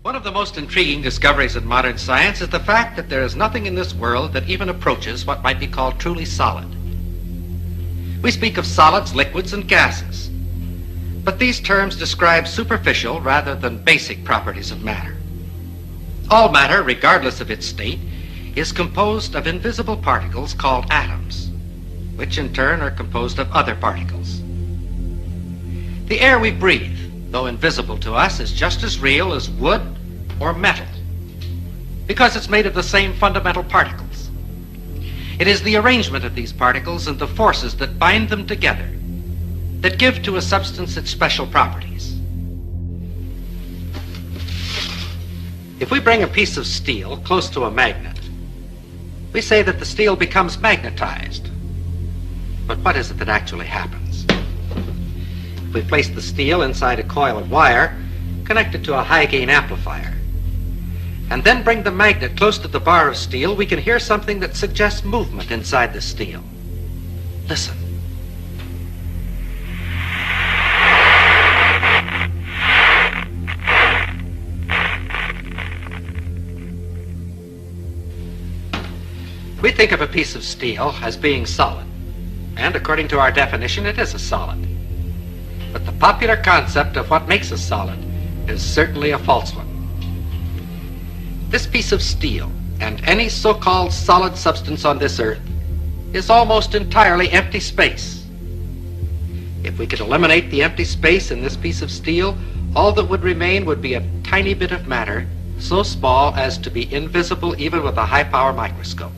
One of the most intriguing discoveries in modern science is the fact that there is nothing in this world that even approaches what might be called truly solid. We speak of solids, liquids, and gases, but these terms describe superficial rather than basic properties of matter. All matter, regardless of its state, is composed of invisible particles called atoms, which in turn are composed of other particles. The air we breathe, though invisible to us, is just as real as wood or metal, because it's made of the same fundamental particles. It is the arrangement of these particles and the forces that bind them together that give to a substance its special properties. If we bring a piece of steel close to a magnet, we say that the steel becomes magnetized. But what is it that actually happens? If we place the steel inside a coil of wire connected to a high-gain amplifier, and then bring the magnet close to the bar of steel, we can hear something that suggests movement inside the steel. Listen. We think of a piece of steel as being solid, and according to our definition, it is a solid. But the popular concept of what makes a solid is certainly a false one. This piece of steel, and any so-called solid substance on this earth, is almost entirely empty space. If we could eliminate the empty space in this piece of steel, all that would remain would be a tiny bit of matter, so small as to be invisible even with a high-power microscope.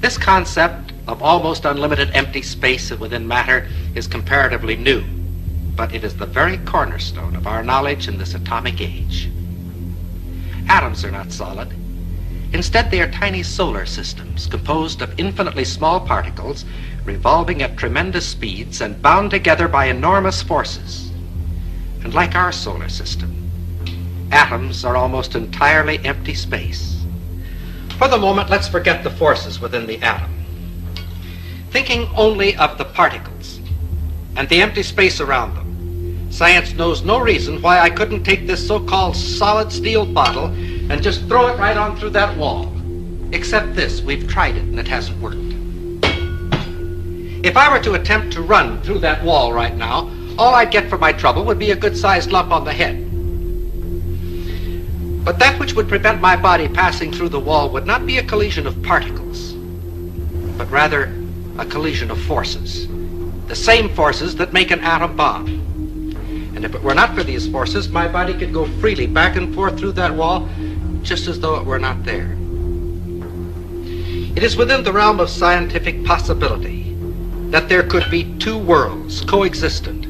This concept of almost unlimited empty space within matter is comparatively new, but it is the very cornerstone of our knowledge in this atomic age. Atoms are not solid. Instead, they are tiny solar systems composed of infinitely small particles revolving at tremendous speeds and bound together by enormous forces. And like our solar system, atoms are almost entirely empty space. For the moment, let's forget the forces within the atom. Thinking only of the particles and the empty space around them, science knows no reason why I couldn't take this so-called solid steel bottle and just throw it right on through that wall. Except this, we've tried it and it hasn't worked. If I were to attempt to run through that wall right now, all I'd get for my trouble would be a good-sized lump on the head. But that which would prevent my body passing through the wall would not be a collision of particles, but rather a collision of forces, the same forces that make an atom bomb. And if it were not for these forces, my body could go freely back and forth through that wall, just as though it were not there. It is within the realm of scientific possibility that there could be two worlds coexistent,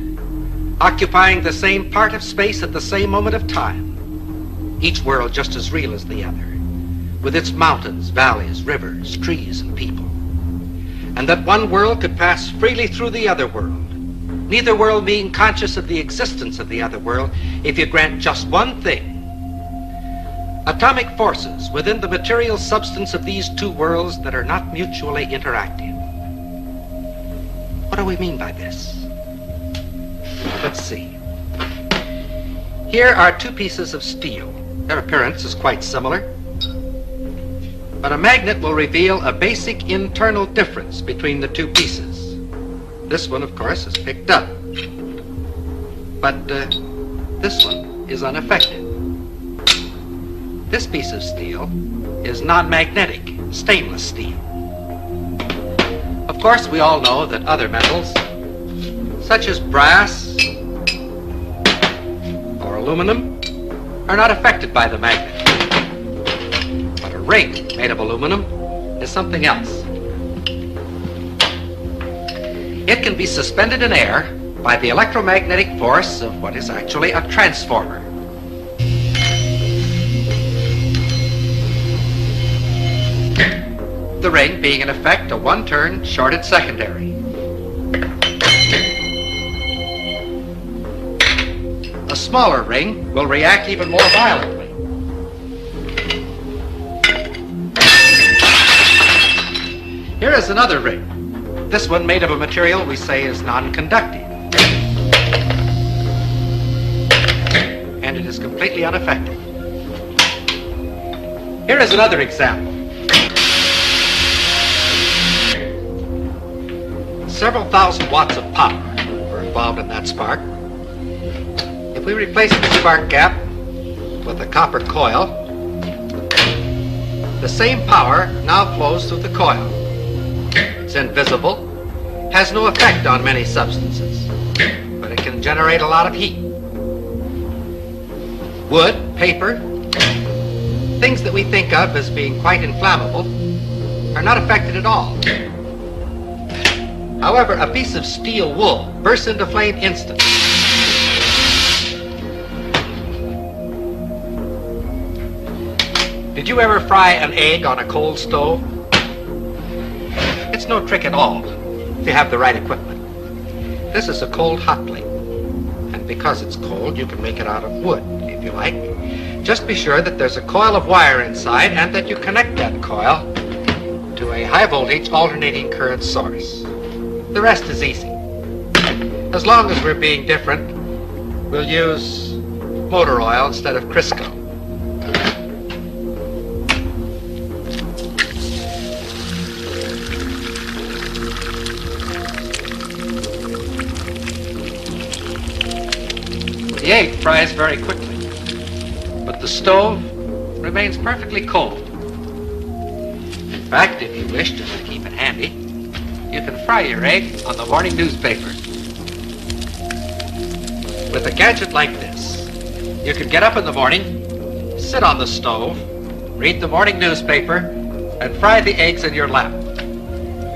occupying the same part of space at the same moment of time, each world just as real as the other, with its mountains, valleys, rivers, trees, and people. And that one world could pass freely through the other world, neither world being conscious of the existence of the other world, if you grant just one thing. Atomic forces within the material substance of these two worlds that are not mutually interactive. What do we mean by this? Let's see. Here are two pieces of steel. Their appearance is quite similar, but a magnet will reveal a basic internal difference between the two pieces. This one, of course, is picked up, but this one is unaffected. This piece of steel is non-magnetic, stainless steel. Of course, we all know that other metals, such as brass or aluminum, are not affected by the magnet. But a ring made of aluminum is something else. It can be suspended in air by the electromagnetic force of what is actually a transformer. The ring being in effect a one-turn shorted secondary. A smaller ring will react even more violently. Here is another ring. This one made of a material we say is non-conductive. And it is completely completely unaffected. Here is another example. Several thousand watts of power were involved in that spark. If we replace the spark gap with a copper coil, the same power now flows through the coil. It's invisible, has no effect on many substances, but it can generate a lot of heat. Wood, paper, things that we think of as being quite inflammable are not affected at all. However, a piece of steel wool bursts into flame instantly. Did you ever fry an egg on a cold stove? It's no trick at all if you have the right equipment. This is a cold hot plate, and because it's cold, you can make it out of wood, if you like. Just be sure that there's a coil of wire inside and that you connect that coil to a high voltage alternating current source. The rest is easy. As long as we're being different, we'll use motor oil instead of Crisco. The egg fries very quickly, but the stove remains perfectly cold. In fact, if you wish, just to keep it handy, you can fry your egg on the morning newspaper. With a gadget like this, you can get up in the morning, sit on the stove, read the morning newspaper, and fry the eggs in your lap.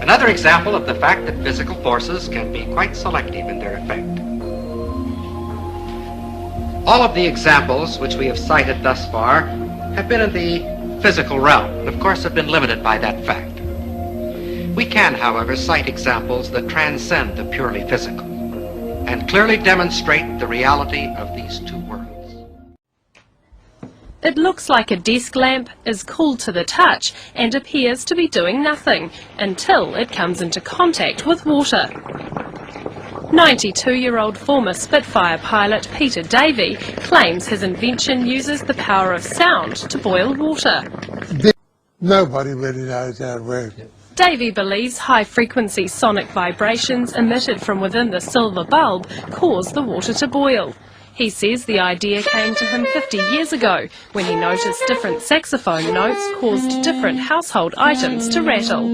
Another example of the fact that physical forces can be quite selective in their effect. All of the examples which we have cited thus far have been in the physical realm, and of course have been limited by that fact. We can, however, cite examples that transcend the purely physical and clearly demonstrate the reality of these two worlds. It looks like a desk lamp, is cool to the touch and appears to be doing nothing until it comes into contact with water. 92-year-old former Spitfire pilot Peter Davey claims his invention uses the power of sound to boil water. Nobody really knows how it works. Davey believes high-frequency sonic vibrations emitted from within the silver bulb cause the water to boil. He says the idea came to him 50 years ago when he noticed different saxophone notes caused different household items to rattle.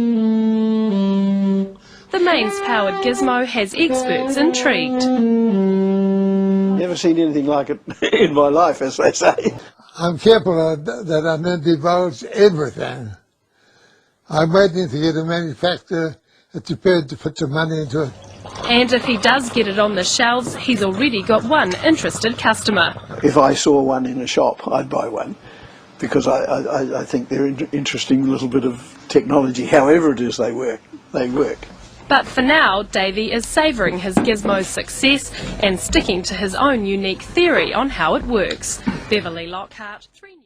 The mains-powered gizmo has experts intrigued. Never seen anything like it in my life, as they say. I'm careful that I don't divulge everything. I'm waiting to get a manufacturer that's prepared to put some money into it. And if he does get it on the shelves, he's already got one interested customer. If I saw one in a shop, I'd buy one, because I think they're an interesting little bit of technology. However it is they work. But for now, Davey is savouring his gizmo's success and sticking to his own unique theory on how it works. Beverly Lockhart, 3 News.